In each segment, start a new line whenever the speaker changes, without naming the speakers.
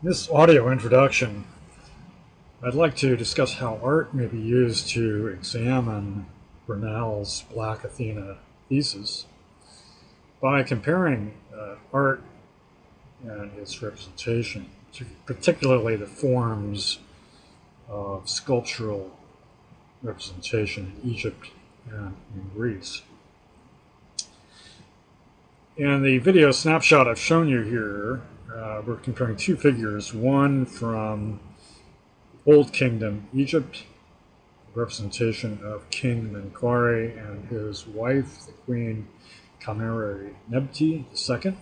In this audio introduction, I'd like to discuss how art may be used to examine Bernal's Black Athena thesis by comparing art and its representation, particularly the forms of sculptural representation in Egypt and in Greece. In the video snapshot I've shown you here, we're comparing two figures, one from Old Kingdom Egypt, representation of King Menkaure and his wife, the Queen Nebti II.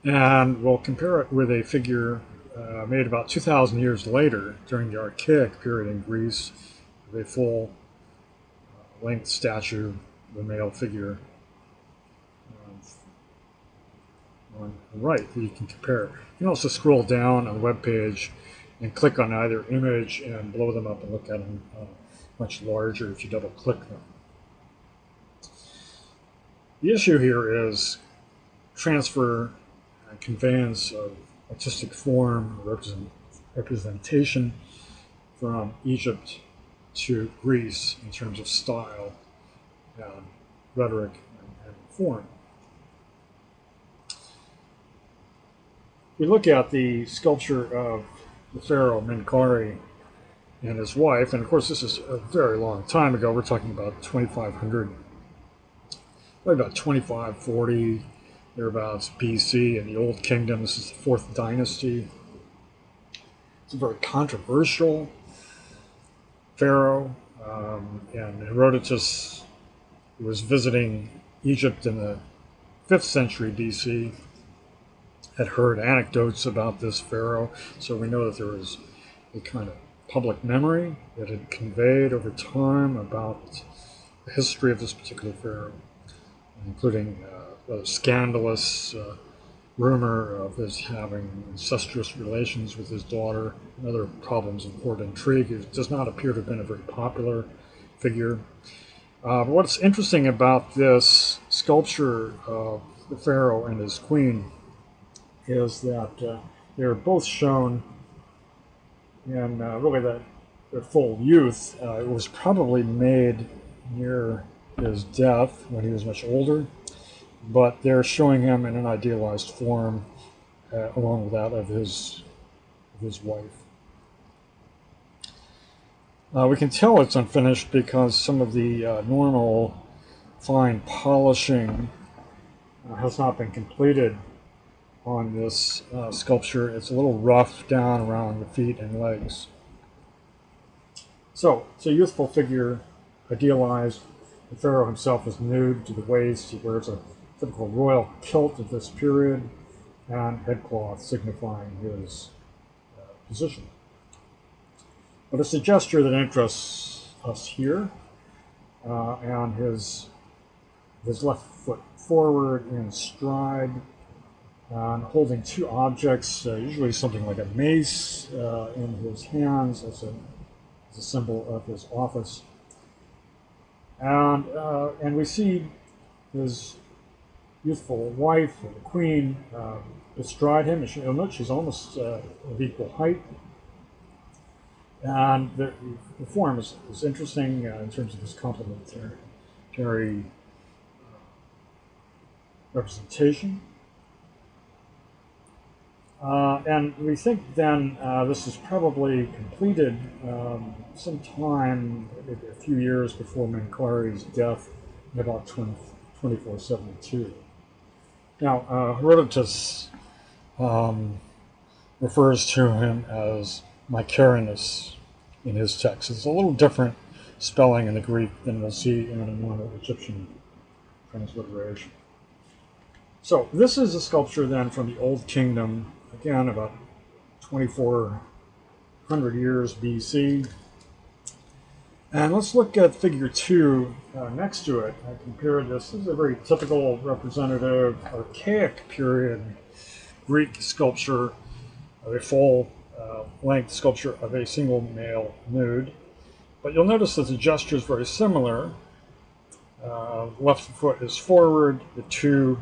And we'll compare it with a figure made about 2,000 years later during the Archaic period in Greece, with a full-length statue of a male figure on the right that you can compare. You can also scroll down on the web page and click on either image and blow them up and look at them much larger if you double click them. The issue here is transfer and conveyance of artistic form, representation from Egypt to Greece in terms of style and rhetoric and form. If we look at the sculpture of the pharaoh Menkaure and his wife, and of course this is a very long time ago, we're talking about 2500, probably about 2540, thereabouts BC in the Old Kingdom. This is the 4th dynasty. It's a very controversial pharaoh, and Herodotus, who was visiting Egypt in the 5th century BC, had heard anecdotes about this pharaoh, so we know that there was a kind of public memory that had conveyed over time about the history of this particular pharaoh, including a scandalous rumor of his having incestuous relations with his daughter and other problems of court intrigue. It does not appear to have been a very popular figure. But what's interesting about this sculpture of the pharaoh and his queen is that they're both shown in really their full youth. It was probably made near his death when he was much older, but they're showing him in an idealized form along with that of his wife. We can tell it's unfinished because some of the normal fine polishing has not been completed on this sculpture. It's a little rough down around the feet and legs. So it's a youthful figure, idealized. The pharaoh himself is nude to the waist. He wears a typical royal kilt of this period and headcloth signifying his position. But it's a gesture that interests us here, and his left foot forward in stride, holding two objects, usually something like a mace in his hands as a symbol of his office. And we see his youthful wife, the queen, bestride him. You'll note she's almost of equal height. And the form is interesting in terms of this complementary representation. And we think then this is probably completed sometime, maybe a few years before Menkaure's death in about 2472. Now, Herodotus refers to him as Mycarinus in his text. It's a little different spelling in the Greek than we'll see in a normal Egyptian transliteration. So this is a sculpture then from the Old Kingdom, again about 2400 years BC. And let's look at figure 2 next to it. I compared this. This is a very typical representative Archaic period Greek sculpture of a full-length sculpture of a single male nude. But you'll notice that the gesture is very similar. Left foot is forward, the two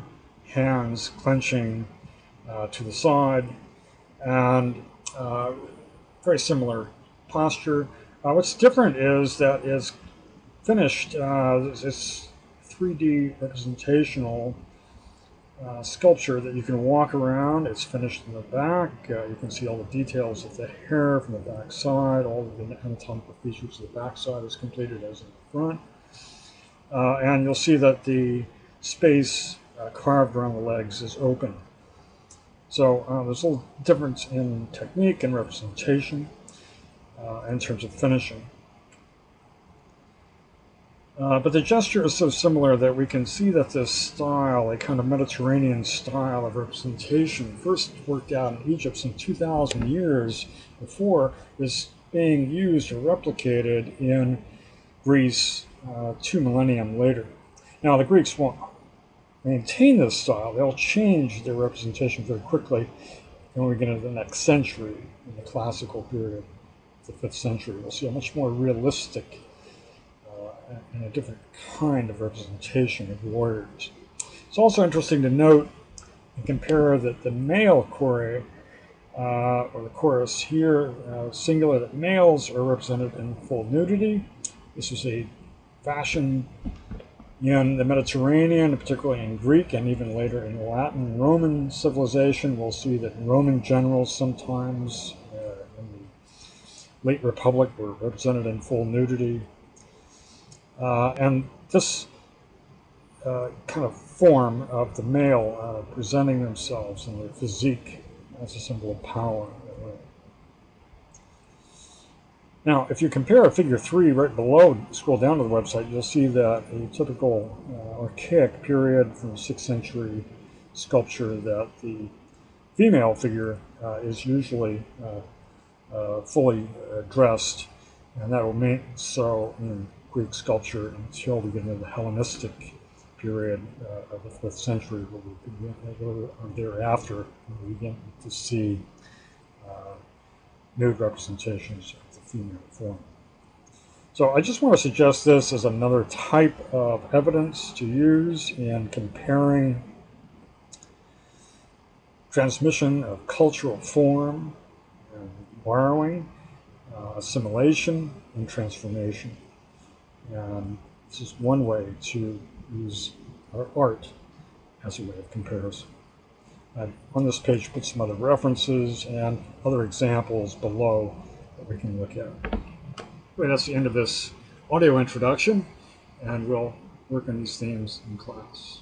hands clenching to the side, and very similar posture. What's different is that it's finished, it's 3D representational sculpture that you can walk around. It's finished in the back. You can see all the details of the hair from the back side. All of the anatomical features of the back side is completed as in the front. And you'll see that the space carved around the legs is open. So there's a little difference in technique and representation in terms of finishing. But the gesture is so similar that we can see that this style, a kind of Mediterranean style of representation, first worked out in Egypt some 2,000 years before, is being used or replicated in Greece 2 millennia later. Now, the Greeks won't maintain this style. They'll change their representation very quickly when we get into the next century, in the classical period, the 5th century. We'll see a much more realistic and a different kind of representation of warriors. It's also interesting to note and compare that the male chore, or the chorus here, singular, that males are represented in full nudity. This was a fashion in the Mediterranean, particularly in Greek and even later in Latin and Roman civilization. We'll see that Roman generals sometimes in the late Republic were represented in full nudity. And this kind of form of the male presenting themselves in their physique as a symbol of power. Now, if you compare figure 3 right below, scroll down to the website, you'll see that a typical archaic period from the 6th century sculpture, that the female figure is usually fully dressed, and that will remain so in Greek sculpture until we get into the Hellenistic period of the 5th century, where we begin, or thereafter, we begin to see nude representations of the female form. So I just want to suggest this as another type of evidence to use in comparing transmission of cultural form and borrowing, assimilation, and transformation. And this is one way to use our art as a way of comparison. I've on this page put some other references and other examples below that we can look at. Well, that's the end of this audio introduction, and we'll work on these themes in class.